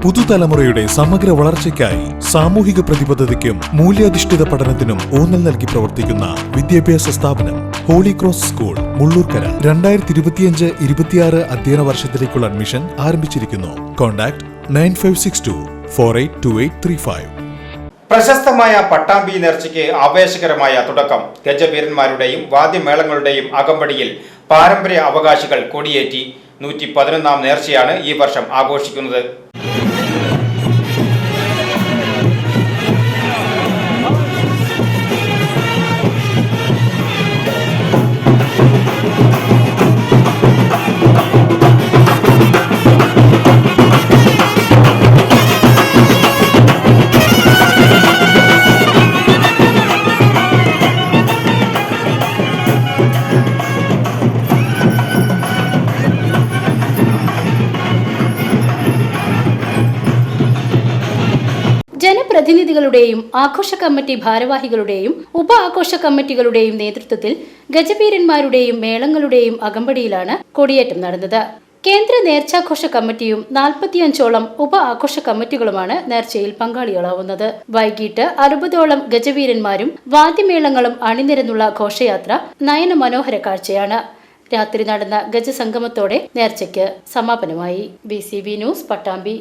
പുതുതലമുറയുടെ സമഗ്ര വളർച്ചയ്ക്കായി സാമൂഹിക പ്രതിബദ്ധതയ്ക്കും മൂല്യാധിഷ്ഠിത പഠനത്തിനും ഊന്നൽ നൽകി പ്രവർത്തിക്കുന്ന വിദ്യാഭ്യാസ സ്ഥാപനം ഹോളി ക്രോസ് സ്കൂൾ മുള്ളൂർക്കര 2025-26 അധ്യയന വർഷത്തിലേക്കുള്ള അഡ്മിഷൻ ആരംഭിച്ചിരിക്കുന്നു. കോൺടാക്ട് 9562482835. പ്രശസ്തമായ പട്ടാമ്പി നേർച്ചയ്ക്ക് ആവേശകരമായ തുടക്കം. ഗജവീരന്മാരുടെയും വാദ്യമേളങ്ങളുടെയും അകമ്പടിയിൽ പാരമ്പര്യ അവകാശികൾ കൊടിയേറ്റി 111ാം നേർച്ചയാണ് ഈ വർഷം ആഘോഷിക്കുന്നത്. ജനപ്രതിനിധികളുടെയും ആഘോഷ കമ്മിറ്റി ഭാരവാഹികളുടെയും ഉപ ആഘോഷ കമ്മിറ്റികളുടെയും നേതൃത്വത്തിൽ ഗജവീരന്മാരുടെയും മേളങ്ങളുടെയും അകമ്പടിയിലാണ് കൊടിയേറ്റം നടന്നത്. കേന്ദ്ര നേർച്ചാഘോഷ കമ്മിറ്റിയും 45ഓളം ഉപ ആഘോഷ കമ്മിറ്റികളുമാണ് നേർച്ചയിൽ പങ്കാളികളാവുന്നത്. വൈകിട്ട് 60ഓളം ഗജവീരന്മാരും വാദ്യമേളങ്ങളും അണിനിരന്നുള്ള ഘോഷയാത്ര നയന മനോഹര കാഴ്ചയാണ്. രാത്രി നടന്ന ഗജസംഗമത്തോടെ നേർച്ചയ്ക്ക് സമാപനമായി. BCV news, Pattambi.